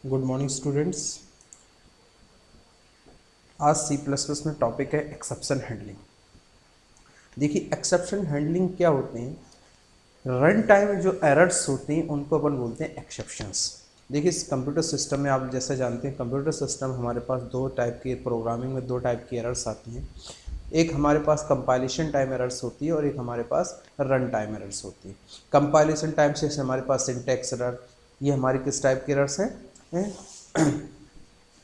Good morning students. आज सी plus plus में topic है एक्सेप्शन हैंडलिंग। देखिए एक्सेप्शन हैंडलिंग क्या होते हैं, रन टाइम जो एरर्स होती हैं उनको अपन बोलते हैं एक्सेप्शंस। देखिए इस कंप्यूटर सिस्टम में आप जैसे जानते हैं कंप्यूटर सिस्टम हमारे पास दो टाइप की प्रोग्रामिंग में दो टाइप की एरर्स आती हैं। एक हमारे पास कंपाइलेशन टाइम एरर्स होती है और एक हमारे पास रन टाइम एरर्स होती है। कंपाइलेशन टाइम से हमारे पास सिंटैक्स एरर, ये हमारी किस टाइप की एरर्स हैं?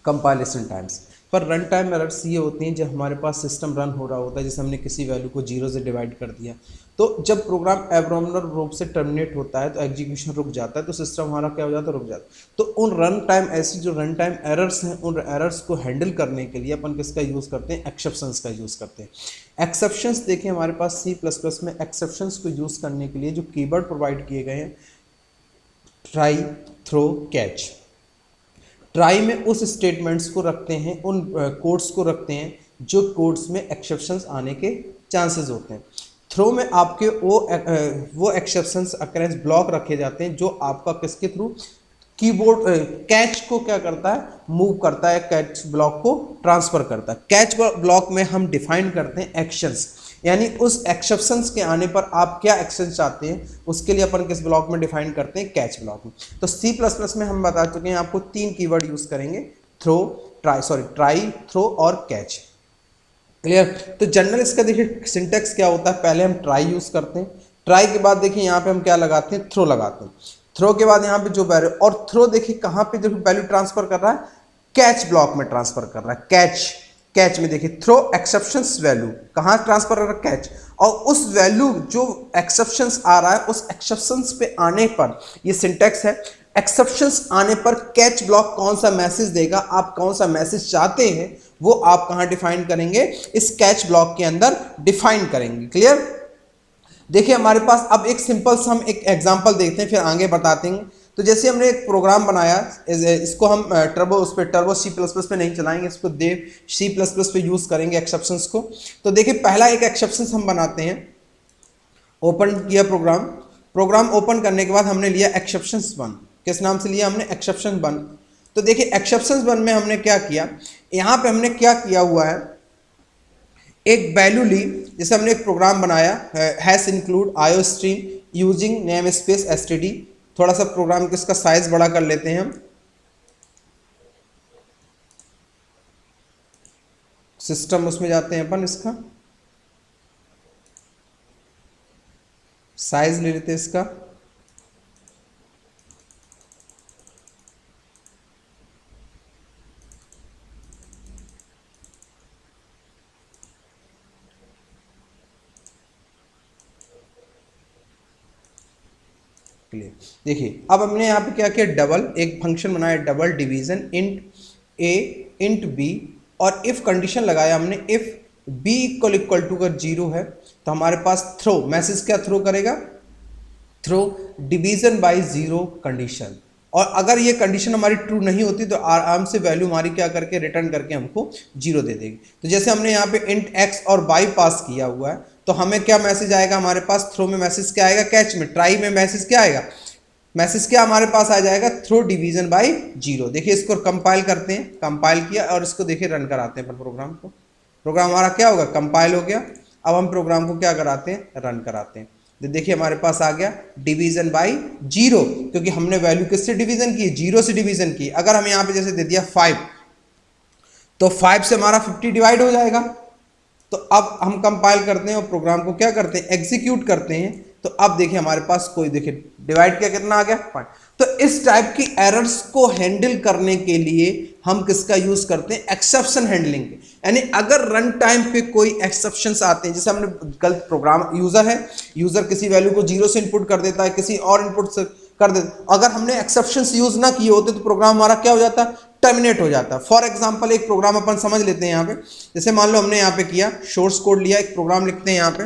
Compilation times. पर रन टाइम एरर्स ये होती हैं जब हमारे पास सिस्टम रन हो रहा होता है, जैसे हमने किसी वैल्यू को जीरो से डिवाइड कर दिया, तो जब प्रोग्राम एब्नॉर्मल रूप से टर्मिनेट होता है तो एग्जीक्यूशन रुक जाता है, तो सिस्टम हमारा क्या हो जाता है, रुक जाता है। तो उन रन टाइम ऐसी जो रन टाइम एरर्स हैं, उन एरर्स को हैंडल करने के लिए अपन किसका यूज़ करते हैं? एक्सेप्शंस का यूज़ करते हैं। एक्सेप्शंस देखिए हमारे पास सी प्लस प्लस में एक्सेप्शंस को यूज़ करने के लिए जो कीवर्ड प्रोवाइड किए गए हैं, ट्राई, थ्रो, कैच। ट्राई में उस स्टेटमेंट्स को रखते हैं, उन कोड्स को रखते हैं जो कोड्स में एक्सेप्शंस आने के चांसेस होते हैं। थ्रो में आपके वो एक्सेप्शंस अकरेंस ब्लॉक रखे जाते हैं जो आपका किसके थ्रू, कीबोर्ड कैच को क्या करता है, मूव करता है, कैच ब्लॉक को ट्रांसफर करता है। कैच ब्लॉक में हम डिफाइन करते हैं एक्शंस, यानी उस एक्सेप्शंस के आने पर आप क्या एक्शन चाहते हैं उसके लिए अपन किस ब्लॉक में डिफाइन करते हैं? कैच ब्लॉक में। तो सी प्लस प्लस में हम बता चुके हैं आपको तीन कीवर्ड यूज करेंगे, थ्रो, ट्राई, थ्रो और कैच। क्लियर? तो जनरल इसका देखिए सिंटेक्स क्या होता है, पहले हम ट्राई यूज करते हैं, ट्राई के बाद देखिए यहाँ पे हम क्या लगाते हैं, थ्रो लगाते हैं, थ्रो के बाद यहाँ पे जो वैल्यू, और थ्रो देखिए कहाँ पे जो वैल्यू ट्रांसफर कर रहा है, कैच ब्लॉक में ट्रांसफर कर रहा है। कैच, कैच में देखिए थ्रो एक्सेप्शंस वैल्यू कहाँ ट्रांसफर कर रहा है, कैच। और उस वैल्यू जो एक्सेप्शंस आ रहा है उस एक्सेप्शंस पे आने पर, ये सिंटेक्स है, एक्सेप्शंस आने पर कैच ब्लॉक कौन सा मैसेज देगा, आप कौन सा मैसेज चाहते हैं वो आप कहां डिफाइन करेंगे, इस कैच ब्लॉक के अंदर डिफाइन करेंगे। क्लियर? देखिए हमारे पास अब एक सिंपल सा हम एक एग्जांपल देखते हैं फिर आगे बताते हैं। तो जैसे हमने एक प्रोग्राम बनाया, इसको हम टर्बो उस पर टर्बो सी प्लस प्लस पे नहीं चलाएंगे, इसको देव सी प्लस प्लस पे यूज करेंगे एक्सेप्शंस को। तो देखिए पहला एक एक्सेप्शंस हम बनाते हैं, ओपन किया प्रोग्राम, प्रोग्राम ओपन करने के बाद हमने लिया एक्सेप्शंस वन। किस नाम से लिया हमने? Exception one. तो देखिए एक्सेप्शंस वन में हमने क्या किया, यहां पे हमने क्या किया हुआ है, एक वैल्यू ली, जैसे हमने एक प्रोग्राम बनाया हैश इंक्लूड आयो stream using name space STD. थोड़ा सा प्रोग्राम को इसका साइज बड़ा कर लेते हैं हम, सिस्टम उसमें जाते हैं अपन, इसका साइज ले लेते हैं इसका, क्लियर? देखिए अब हमने यहाँ पे क्या किया, डबल एक फंक्शन बनाया, double division int A int B, और इफ कंडीशन लगाया हमने, if B equal equal to अगर जीरो है तो हमारे पास थ्रो मैसेज क्या थ्रो करेगा, throw division by zero condition. और अगर ये कंडीशन हमारी ट्रू नहीं होती तो आराम से वैल्यू हमारी क्या करके रिटर्न करके हमको जीरो दे देगी। तो जैसे हमने यहाँ पे इंट एक्स और वाई पास किया हुआ है तो हमें क्या मैसेज आएगा हमारे पास, थ्रो में मैसेज क्या आएगा, कैच में, ट्राई में मैसेज क्या आएगा, मैसेज क्या हमारे पास आ जाएगा, थ्रो डिवीजन बाय जीरो। देखिए इसको कंपाइल करते हैं, कंपाइल किया और इसको देखिए रन कराते हैं प्रोग्राम को, प्रोग्राम हमारा क्या होगा, कंपाइल हो गया। अब हम प्रोग्राम को क्या कराते हैं, रन कराते हैं। तो देखिए हमारे पास आ गया डिवीजन बाय जीरो, क्योंकि हमने वैल्यू किससे डिवीजन की, जीरो से डिवीजन की। अगर हम यहाँ पे जैसे दे दिया 5 तो 5 से हमारा 50 डिवाइड हो जाएगा। तो अब हम कंपाइल करते हैं और प्रोग्राम को क्या करते हैं, एग्जीक्यूट करते हैं। तो अब देखिए हमारे पास कोई, देखिए डिवाइड किया कितना आ गया, 5। तो इस टाइप की एरर्स को हैंडल करने के लिए हम किसका यूज करते हैं, एक्सेप्शन हैंडलिंग। यानी अगर रन टाइम पे कोई एक्सेप्शंस आते हैं, जैसे हमने गलत प्रोग्राम, यूजर है, यूजर किसी वैल्यू को जीरो से इनपुट कर देता है, किसी और इनपुट से कर देता, अगर हमने एक्सेप्शंस यूज ना किए होते तो प्रोग्राम हमारा क्या हो जाता, टर्मिनेट हो जाता। फॉर एग्जांपल एक प्रोग्राम अपन समझ लेते हैं यहाँ पे, जैसे मान लो हमने यहाँ पे किया, सोर्स कोड लिया, एक प्रोग्राम लिखते हैं यहाँ पे,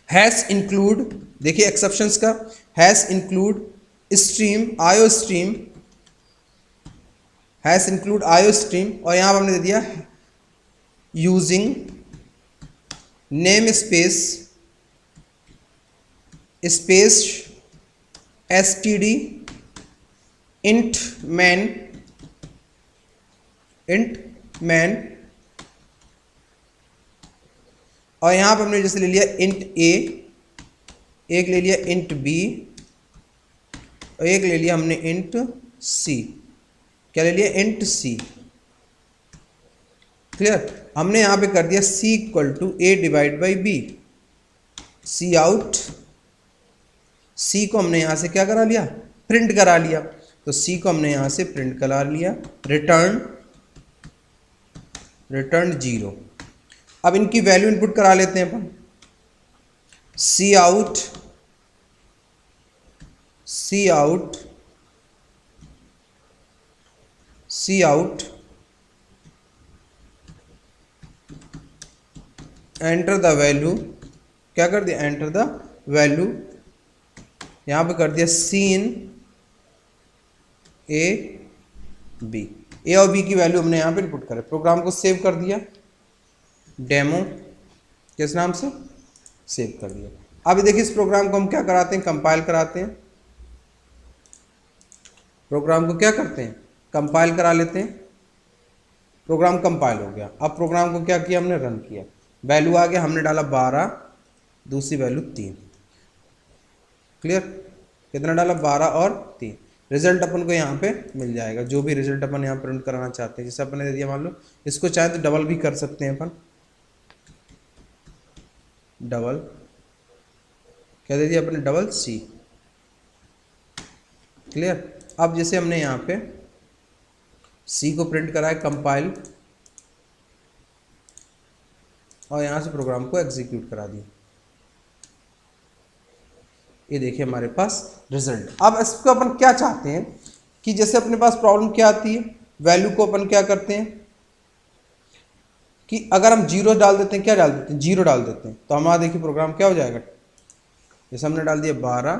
हैश इंक्लूड, देखिए एक्सेप्शंस का, हैश इंक्लूड स्ट्रीम आयो स्ट्रीम, हैश इंक्लूड आयो स्ट्रीम, और यहाँ पर हमने दे दिया using name space space STD int man, int man, और यहां पर हमने जैसे ले लिया इंट ए, एक ले लिया इंट बी, और एक ले लिया हमने इंट सी। क्या ले लिया? इंट सी। क्लियर? हमने यहां पे कर दिया सी equal to A divide by B. C out, सी को हमने यहां से क्या करा लिया? प्रिंट करा लिया। तो सी को हमने यहां से प्रिंट करा लिया, रिटर्न, रिटर्न 0। अब इनकी वैल्यू इनपुट करा लेते हैं अपन। Cout, cout, cout, enter the value, क्या कर दिया? एंटर द वैल्यू, यहां पे कर दिया सी इन ए बी। ए और बी की वैल्यू हमने यहां पे इनपुट करें। प्रोग्राम को सेव कर दिया, डेमो किस नाम से सेव कर दिया। अब देखिए इस प्रोग्राम को हम क्या कराते हैं? कंपाइल कराते हैं। प्रोग्राम को क्या करते हैं? कंपाइल करा लेते हैं। प्रोग्राम कंपाइल हो गया। अब प्रोग्राम को क्या किया? हमने रन किया, वैल्यू आ गया, हमने डाला 12, दूसरी वैल्यू 3। क्लियर? कितना डाला? 12 और 3। रिजल्ट अपन को यहाँ पे मिल जाएगा, जो भी रिजल्ट अपन यहाँ प्रिंट कराना चाहते हैं। जैसे अपन ने दे दिया, मान लो इसको चाहे तो डबल भी कर सकते हैं अपन। डबल क्या दे दिया अपने? Double C. क्लियर? अब जैसे हमने यहाँ पे सी को प्रिंट करा है, कंपाइल, और यहाँ से प्रोग्राम को एग्जीक्यूट करा दिया। ये देखिए हमारे पास रिजल्ट। अब इसको अपन क्या चाहते हैं कि जैसे अपने पास प्रॉब्लम क्या आती है, वैल्यू को अपन क्या करते हैं कि अगर हम 0 डाल देते हैं, क्या डाल देते हैं? 0 डाल देते हैं, तो हमारा देखिए प्रोग्राम क्या हो जाएगा? जैसे हमने डाल दिया 12,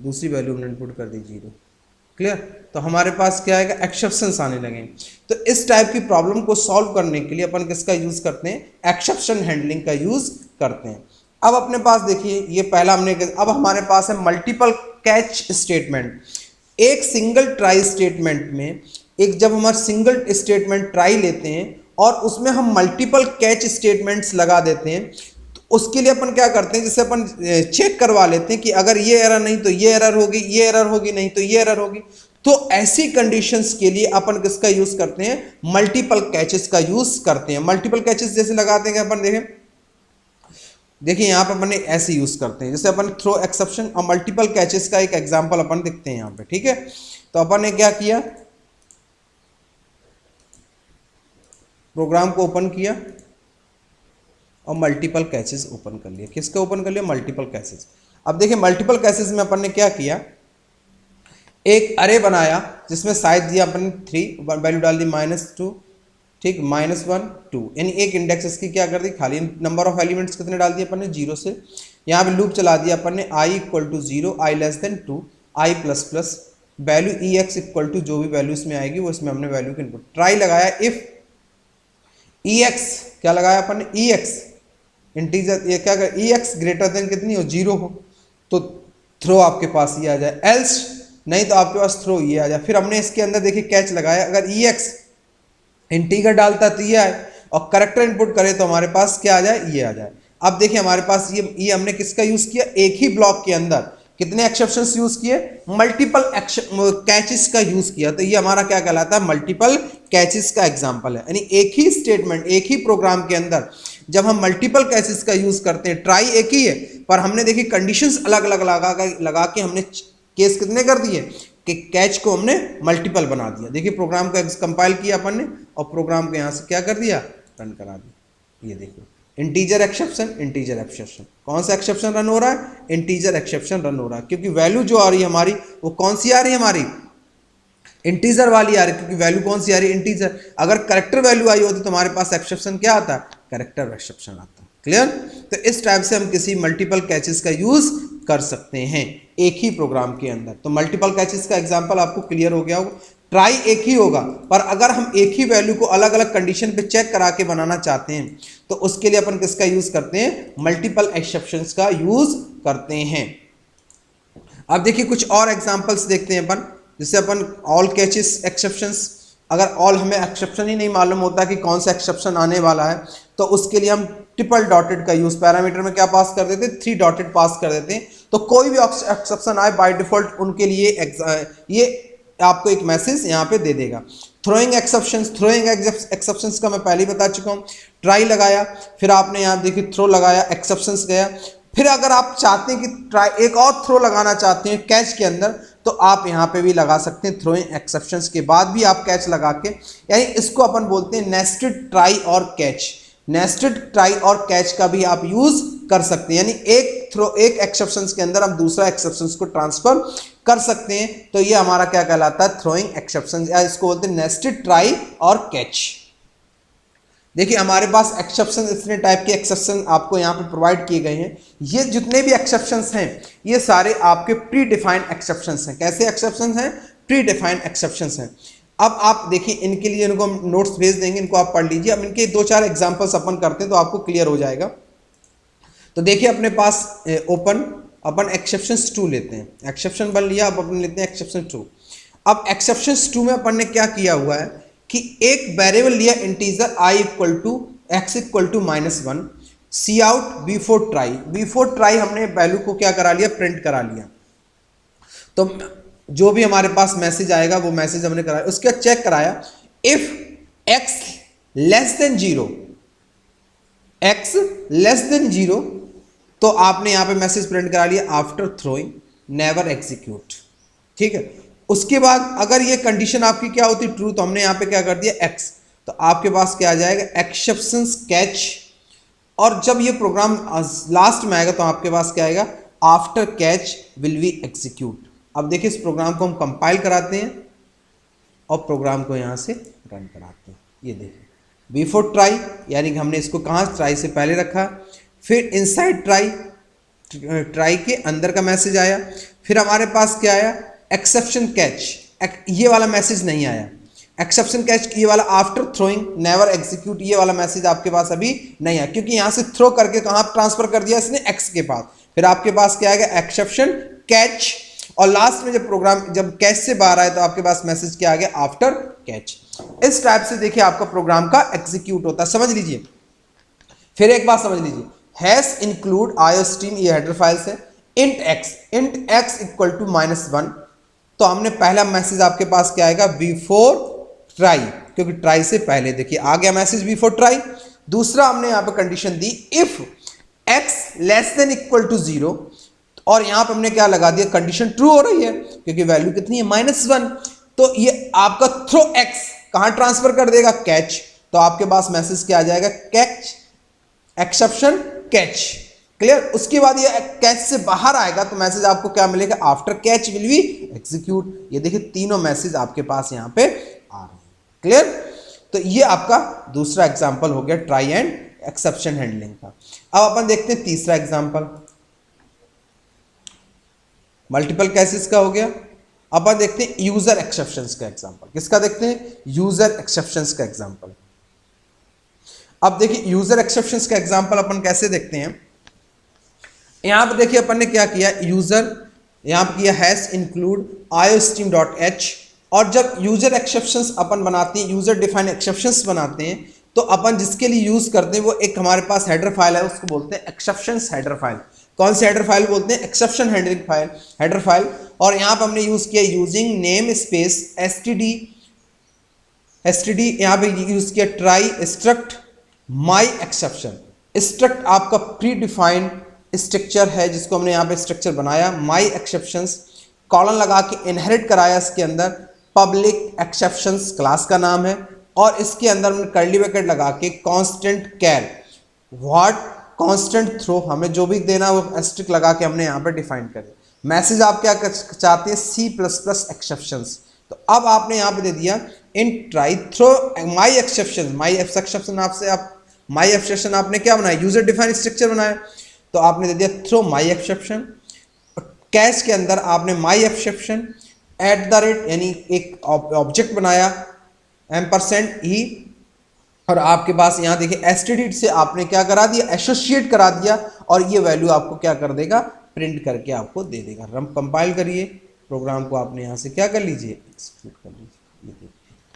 दूसरी वैल्यू हमने इनपुट कर दी 0। क्लियर? तो हमारे पास क्या आएगा? एक्सेप्शंस आने लगेंगे। तो इस टाइप की प्रॉब्लम को सॉल्व करने के लिए अपन किसका यूज करते हैं? एक्सेप्शन हैंडलिंग का यूज करते हैं। अब अपने पास देखिए ये पहला हमने, अब हमारे पास है मल्टीपल कैच स्टेटमेंट। एक सिंगल ट्राई स्टेटमेंट में, एक जब हमारा सिंगल स्टेटमेंट ट्राई लेते हैं और उसमें हम मल्टीपल कैच स्टेटमेंट्स लगा देते हैं, तो उसके लिए अपन क्या करते हैं? जैसे अपन चेक करवा लेते हैं कि अगर ये एरर नहीं तो ये एरर होगी, ये एरर होगी नहीं तो ये एरर होगी। तो ऐसी कंडीशंस के लिए अपन किसका यूज करते हैं? मल्टीपल कैचेस का यूज करते हैं। मल्टीपल कैचेस जैसे लगाते हैं अपन, देखें देखिए यहाँ पर अपन ऐसे यूज करते हैं, जैसे अपन थ्रो एक्सेप्शन और मल्टीपल कैचेस का एक एग्जांपल अपन देखते हैं यहाँ पे। ठीक है, तो अपन ने क्या किया? प्रोग्राम को ओपन किया और मल्टीपल कैचेस ओपन कर लिया। किसका ओपन कर लिया? Multiple catches. अब देखिए मल्टीपल कैचेस में अपन ने क्या किया? एक अरे बनाया जिसमें साइज दिया अपन 3, वैल्यू डाल दी -2, ठीक, -1 2, यानी एक इंडेक्स इसकी क्या कर दी? खाली। नंबर ऑफ एलिमेंट्स कितने डाल दिए अपन ने? 0 से। यहाँ पे लूप चला दिया अपन ने i = 0, i < 2, i++, value ex = जो भी वैल्यू इसमें आएगी वो इसमें हमने वैल्यू की इनपुट। ट्राई लगाया, इफ ex, क्या लगाया अपन ने? ex इंटीजर, ये क्या कर? ex ग्रेटर देन कितनी हो? 0 हो, तो थ्रो आपके पास ये आ जाए, एल्स नहीं तो आपके पास थ्रो ये आ जाए। फिर हमने इसके अंदर देखिए कैच लगाया, अगर ex इंटीजर डालता है तो ये आए, और करेक्टर इनपुट करे तो हमारे पास क्या आ जाए? ये आ जाए। अब देखिए हमारे पास ये हमने किसका यूज किया? एक ही ब्लॉक के अंदर कितने एक्सेप्शंस यूज किए? मल्टीपल कैचेस का यूज किया। तो ये हमारा क्या कहलाता है? मल्टीपल कैचेस का एग्जांपल है। यानी एक ही स्टेटमेंट, एक ही प्रोग्राम के अंदर जब हम मल्टीपल कैचेस का यूज करते हैं, ट्राई एक ही है पर हमने देखिए कंडीशंस अलग अलग लगा के हमने केस कितने कर दिए कि कैच को हमने मल्टीपल बना दिया। देखिए प्रोग्राम को कंपाइल किया अपन ने और प्रोग्राम को यहाँ से क्या कर दिया? रन करा दिया। ये देखो इंटीजर एक्सेप्शन, इंटीजर एक्सेप्शन। कौन सा एक्सेप्शन रन हो रहा है? इंटीजर एक्सेप्शन रन हो रहा है, क्योंकि वैल्यू जो आ रही है हमारी वो कौन सी आ रही है? हमारी इंटीजर वाली आ रही है, क्योंकि वैल्यू कौन सी आ रही है? इंटीजर। अगर करेक्टर वैल्यू आई होती तो हमारे पास एक्सेप्शन क्या आता है? करेक्टर एक्सेप्शन आता है। क्लियर? तो इस टाइप से हम किसी मल्टीपल कैचेस का यूज कर सकते हैं एक ही प्रोग्राम के अंदर। तो मल्टीपल कैचेस का एग्जांपल आपको क्लियर हो गया होगा। ट्राई एक ही होगा, पर अगर हम एक ही वैल्यू को अलग अलग कंडीशन पे चेक करा के बनाना चाहते हैं तो उसके लिए अपन किसका यूज करते हैं? मल्टीपल एक्सेप्शंस का यूज करते हैं। अब देखिए कुछ और एग्जांपल्स देखते हैं अपन। जैसे अपन ऑल कैचेस एक्सेप्शंस, अगर ऑल हमें एक्सेप्शन ही नहीं मालूम होता कि कौन सा एक्सेप्शन आने वाला है, तो उसके लिए हम ट्रिपल डॉटेड का यूज, पैरामीटर में क्या पास कर देते, 3 डॉटेड पास कर देते हैं, तो कोई भी एक्सेप्शन आए बाय डिफॉल्ट उनके लिए ये आपको एक मैसेज यहाँ पे दे देगा। थ्रोइंग एक्सेप्शंस, थ्रोइंग एक्सेप्शंस का मैं पहले ही बता चुका हूँ। ट्राई लगाया, फिर आपने यहाँ देखिए थ्रो लगाया, एक्सेप्शंस गया, फिर अगर आप चाहते हैं कि ट्राई एक और थ्रो लगाना चाहते हैं कैच के अंदर, तो आप यहाँ पे भी लगा सकते हैं। थ्रोइंग एक्सेप्शंस के बाद भी आप कैच लगा के, यानी इसको अपन बोलते हैं नेस्टेड ट्राई और कैच। नेस्टेड ट्राई और कैच का भी आप यूज कर सकते हैं, यानी एक एक्सेप्शंस के अंदर हम दूसरा एक्सेप्शंस को ट्रांसफर कर सकते हैं। तो ये हमारा क्या कहलाता है, थ्रोइंग एक्सेप्शंस, या इसको बोलते हैं नेस्टेड ट्राई और कैच। देखिए हमारे पास एक्सेप्शन, इतने टाइप के एक्सेप्शन आपको यहाँ पे प्रोवाइड किए गए हैं। ये जितने भी एक्सेप्शंस हैं ये सारे आपके प्री डिफाइंड एक्सेप्शंस हैं। कैसे एक्सेप्शंस हैं, प्री डिफाइंड एक्सेप्शंस हैं। अब आप देखिए इनके लिए इनको हम नोट्स भेज देंगे, इनको आप पढ़ लीजिए। अब इनके 2-4 एग्जांपल्स अपन करते हैं तो आपको क्लियर हो जाएगा। तो देखिए अपने पास अपन एक्सेप्शंस 2 लेते हैं, एक्सेप्शन 1 लिया, अब अपन लेते हैं एक्सेप्शन 2। अब एक्सेप्शंस 2 में अपन ने क्या किया हुआ है कि एक वेरिएबल लिया integer i equal to x equal to -1, C out before try. Before try हमने वैल्यू को क्या करा लिया, प्रिंट करा लिया। तो जो भी हमारे पास मैसेज आएगा वो मैसेज हमने कराया, उसका चेक कराया, if x less then 0, x less then 0, तो आपने यहां पे मैसेज प्रिंट करा लिया, आफ्टर थ्रोइंग नेवर एग्जीक्यूट। ठीक है, उसके बाद अगर ये कंडीशन आपकी क्या होती, ट्रू, तो हमने यहां पे क्या कर दिया, x, तो आपके पास क्या आ जाएगा, एक्सेप्शंस कैच। और जब ये प्रोग्राम लास्ट में आएगा तो आपके पास क्या आएगा, after catch will be execute. अब देखिए इस प्रोग्राम को हम कंपाइल कराते हैं और प्रोग्राम को यहां से रन कराते हैं। ये देखिए बिफोर ट्राई, यानी कि हमने इसको कहां, ट्राई से पहले रखा, फिर इनसाइड ट्राई, ट्राई के अंदर का मैसेज आया, फिर हमारे पास क्या आया, एक्सेप्शन कैच, ये वाला मैसेज नहीं आया। एक्सेप्शन कैच ये वाला आफ्टर थ्रोइंग नेवर एग्जीक्यूट, ये वाला मैसेज आपके पास अभी नहीं आया, क्योंकि यहां से थ्रो करके कहां ट्रांसफर कर दिया इसने, एक्स के पास। फिर आपके पास क्या आएगा, एक्सेप्शन कैच, और लास्ट में जब प्रोग्राम जब कैच से बाहर आए तो आपके पास मैसेज क्या आ गया, आफ्टर कैच। इस टाइप से देखिए आपका प्रोग्राम का एग्जीक्यूट होता है, समझ लीजिए। फिर एक बात समझ लीजिए, हैश इंक्लूड आईओस्ट्रीम, ये हेडर फाइल्स है, इंट एक्स इक्वल टू -1, तो हमने पहला मैसेज आपके पास क्या आएगा, बिफोर ट्राई, क्योंकि ट्राई से पहले, देखिए आ गया मैसेज बिफोर ट्राई। दूसरा हमने यहां पे कंडीशन दी, if x less than equal to 0, और यहां पे हमने क्या लगा दिया, कंडीशन ट्रू हो रही है क्योंकि वैल्यू कितनी है, -1, तो ये आपका थ्रो x कहां ट्रांसफर कर देगा, कैच, तो आपके पास मैसेज क्या आ जाएगा, कैच, एक्सेप्शन कैच। क्लियर, उसके बाद ये कैच से बाहर आएगा तो मैसेज आपको क्या मिलेगा, after catch will be execute. ये देखिए तीनों मैसेज आपके पास यहां पे आ रहे हैं। क्लियर, तो ये आपका दूसरा एग्जांपल हो गया ट्राई एंड एक्सेप्शन हैंडलिंग का। अब अपन देखते हैं तीसरा एग्जांपल, मल्टीपल कैसेस का हो गया। अपन देखते हैं यूजर एक्सेप्शंस का एग्जांपल। किसका देखते हैं, यूजर एक्सेप्शंस का एग्जांपल। अब देखिए यूजर एक्सेप्शंस का एग्जांपल अपन कैसे देखते हैं, यहां पर देखिए अपन ने क्या किया, यूजर यहां पर किया हैश इंक्लूड iostream.h, और जब यूजर एक्सेप्शंस अपन बनाते हैं, यूजर डिफाइन एक्सेप्शंस बनाते हैं, तो अपन जिसके लिए यूज करते हैं वो एक हमारे पास हेडर फाइल है, उसको बोलते हैं एक्सेप्शंस हेडर फाइल। कौन सी हेडर फाइल बोलते हैं, exception handling file, header file. और यहां पर हमने यूज किया यूजिंग नेम स्पेस एसटीडी, यहां पे यूज किया ट्राई स्ट्रक्ट माई एक्सेप्शन। स्ट्रक्ट आपका प्री डिफाइंड स्ट्रक्चर है जिसको हमने यहाँ पे स्ट्रक्चर बनाया, माई एक्सेप्शंस, कॉलन लगा के इनहेरिट कराया इसके अंदर, पब्लिक एक्सेप्शंस क्लास का नाम है, और इसके अंदर हमने कर्ली ब्रैकेट लगा के constant char, what constant throw, हमें जो भी देना वो एस्ट्रिक लगा के हमने यहाँ पे डिफाइन कर दिया। मैसेज आप क्या चाहते हैं, C++ एक्सेप्शंस, तो अब आपने यहाँ पे दे दिया in try throw my exception. My exception आपसे आप माई एक्सेप्शन आपने क्या बनाया, यूजर डिफाइन स्ट्रक्चर बनाया, तो आपने दे दिया थ्रो माई एक्सेप्शन। कैश के अंदर आपने माई एक्सेप्शन @ यानी एक ऑब्जेक्ट बनाया %e, और आपके पास यहाँ देखिए एसटीडी से आपने क्या करा दिया, एसोसिएट करा दिया, और ये वैल्यू आपको क्या कर देगा, प्रिंट करके आपको दे देगा। रन कंपाइल करिए, प्रोग्राम को आपने यहाँ से क्या कर लीजिए, एक्सिक्यूट कर लीजिए।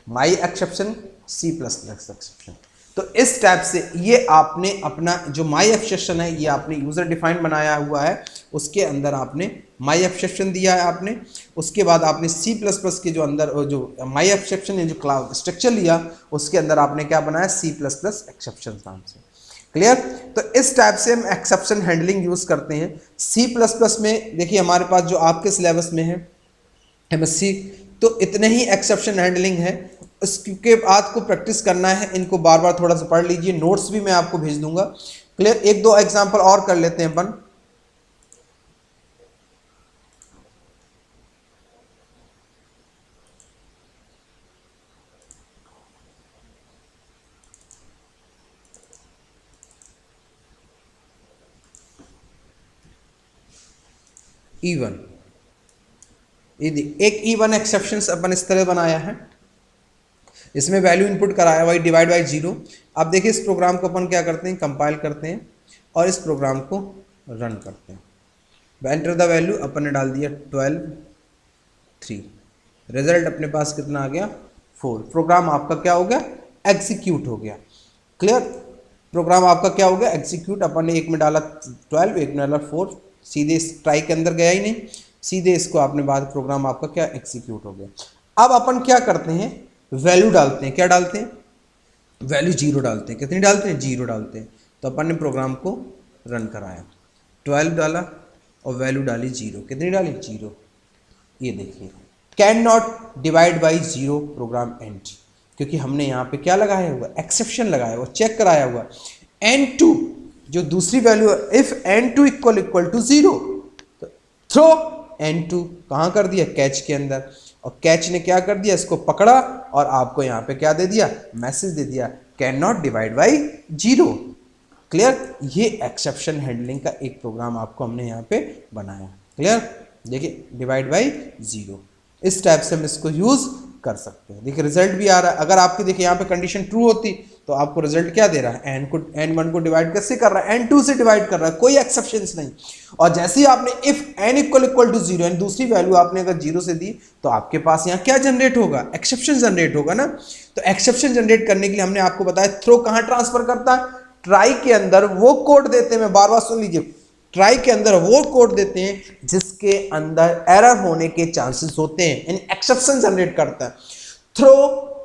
My exception, c plus plus exception. तो इस टाइप से ये आपने अपना जो माई एक्सेप्शन है ये आपने यूज़र डिफाइंड बनाया हुआ है, उसके अंदर आपने माई एक्सेप्शन दिया है आपने। उसके बाद आपने सी प्लस प्लस के जो अंदर जो माई एक्सेप्शन है जो क्लाउड स्ट्रक्चर लिया, उसके अंदर आपने क्या बनाया, सी प्लस प्लस एक्सेप्शन नाम से। क्लियर। तो इस टाइप से हम एक्सेप्शन हैंडलिंग यूज़ करते हैं। सी प्लस प्लस में देखिए हमारे पास जो आपके सिलेबस में है MSc, तो इतने ही एक्सेप्शन हैंडलिंग है। इसके बाद को प्रैक्टिस करना है, इनको बार बार थोड़ा सा पढ़ लीजिए, नोट्स भी मैं आपको भेज दूंगा। क्लियर। एक दो एग्जांपल और कर लेते हैं अपन। E1, एक E1 एक्सेप्शन अपन इस तरह बनाया है, इसमें वैल्यू इनपुट कराया हुआ डिवाइड बाई 0। अब देखिए इस प्रोग्राम को अपन क्या करते हैं, कंपाइल करते हैं और इस प्रोग्राम को रन करते हैं। एंटर द वैल्यू अपन ने डाल दिया 12, 3। रिजल्ट अपने पास कितना आ गया, 4। प्रोग्राम आपका क्या हो गया, एग्जीक्यूट हो गया। क्लियर। प्रोग्राम आपका क्या हो गया, एग्जीक्यूट। अपन ने एक में डाला 12, एक में डाला 4, सीधे इस ट्राई के अंदर गया ही नहीं, सीधे इसको आपने बाद प्रोग्राम आपका क्या एग्जीक्यूट हो गया। अब अपन क्या करते हैं, वैल्यू डालते हैं। क्या डालते हैं, वैल्यू 0 डालते हैं। कितनी डालते हैं, 0 डालते हैं। तो अपन ने प्रोग्राम को रन कराया, 12 डाला और वैल्यू डाली 0। कितनी डाली, 0। ये देखिए can not divide by 0, program end, क्योंकि हमने यहाँ पे क्या लगाया हुआ, एक्सेप्शन लगाया हुआ, चेक कराया हुआ। n2 जो दूसरी वैल्यू है, इफ n2 इक्वल टू 0 तो थ्रो n2 कहाँ कर दिया, कैच के अंदर। और कैच ने क्या कर दिया, इसको पकड़ा और आपको यहाँ पे क्या दे दिया, मैसेज दे दिया, can not divide by 0। Clear. ये एक्सेप्शन हैंडलिंग का एक प्रोग्राम आपको हमने यहाँ पे बनाया। क्लियर। देखिए डिवाइड बाई 0, इस टाइप से हम इसको यूज कर सकते हैं। देखिए रिजल्ट भी आ रहा है। अगर आपकी देखिए यहाँ पे कंडीशन ट्रू होती तो आपको रिजल्ट क्या दे रहा है, n1 को डिवाइड कैसे कर रहा है, n2 से डिवाइड कर रहा है, कोई एक्सेप्शन नहीं। और जैसे ही आपने if n equal to 0 and दूसरी वैल्यू आपने अगर 0 से दी तो आपके पास यहाँ क्या जनरेट होगा, एक्सेप्शन जनरेट होगा ना। तो एक्सेप्शन जनरेट करने के लिए हमने आपको बताया थ्रो कहाँ ट्रांसफर करता है, ट्राई के अंदर वो कोड देते हैं। मैं बार बार सुन लीजिए, ट्राई के अंदर वो कोड देते हैं जिसके अंदर एरर होने के चांसेस होते हैं, यानी एक्सेप्शन जनरेट करता है। थ्रो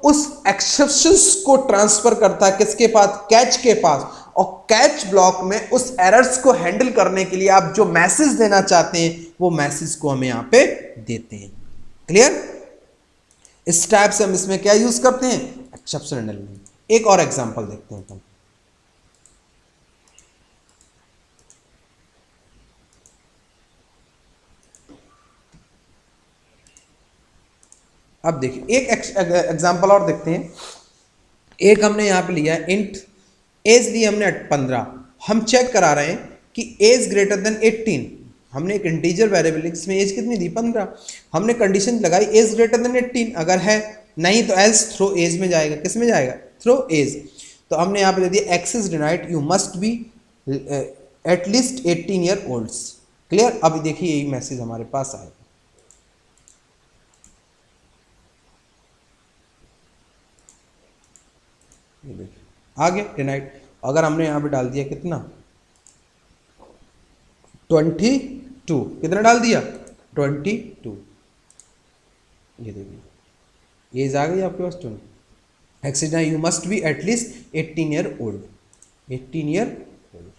उस एक्सेप्शंस को ट्रांसफर करता है किसके पास, कैच के पास। और कैच ब्लॉक में उस एरर्स को हैंडल करने के लिए आप जो मैसेज देना चाहते हैं वो मैसेज को हमें यहां पे देते हैं। क्लियर। इस टाइप से हम इसमें क्या यूज करते हैं, एक्सेप्शन हैंडलिंग। एक और एग्जांपल देखते हैं हम। अब देखिए एक एग्जांपल और देखते हैं। एक हमने यहां पे लिया है इंट एज दी हमने 15। हम चेक करा रहे हैं कि एज ग्रेटर देन 18। हमने एक इंटीजर वेरिएबल इसमें एज कितनी दी, 15। हमने कंडीशन लगाई एज ग्रेटर देन 18, अगर है नहीं तो एल्स थ्रो एज में जाएगा। किस में जाएगा, थ्रो एज। तो हमने यहाँ पे दे दिया access denied, you must be at least 18 year olds. Clear. अब देखिए यही मैसेज हमारे पास आएगा। आगे डिनाइड, अगर हमने यहाँ पे डाल दिया कितना 22, कितना डाल दिया 22, ये देखिए एज आ गई आपके पास 20। Access you must be at least 18 year old, 18 year old.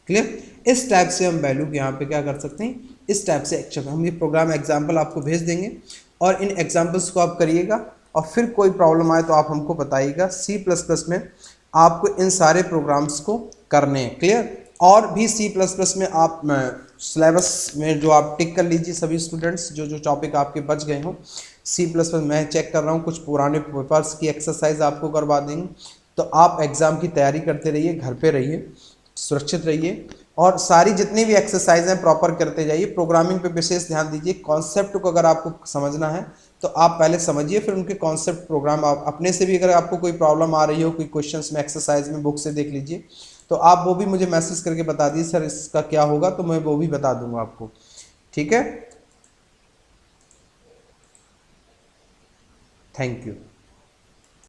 Clear. इस टाइप से हम वैल्यू यहाँ पे क्या कर सकते हैं, इस टाइप से हम ये प्रोग्राम एग्जाम्पल आपको भेज देंगे और इन एग्जाम्पल्स को आप करिएगा और फिर कोई प्रॉब्लम आए तो आप हमको बताइएगा। C++ में आपको इन सारे प्रोग्राम्स को करने हैं। क्लियर। और भी C++ में आप सिलेबस में जो आप टिक कर लीजिए सभी स्टूडेंट्स, जो जो टॉपिक आपके बच गए हों। C++ मैं चेक कर रहा हूँ, कुछ पुराने पेपर्स की एक्सरसाइज आपको करवा देंगे। तो आप एग्ज़ाम की तैयारी करते रहिए, घर पे रहिए, सुरक्षित रहिए और सारी जितनी भी एक्सरसाइज हैं प्रॉपर करते जाइए। प्रोग्रामिंग पे विशेष ध्यान दीजिए। कॉन्सेप्ट को अगर आपको समझना है तो आप पहले समझिए, फिर उनके कॉन्सेप्ट प्रोग्राम आप अपने से भी, अगर आपको कोई प्रॉब्लम आ रही हो कोई क्वेश्चंस में एक्सरसाइज में बुक से देख लीजिए, तो आप वो भी मुझे मैसेज करके बता दीजिए सर इसका क्या होगा, तो मैं वो भी बता दूंगा आपको। ठीक है। Thank you.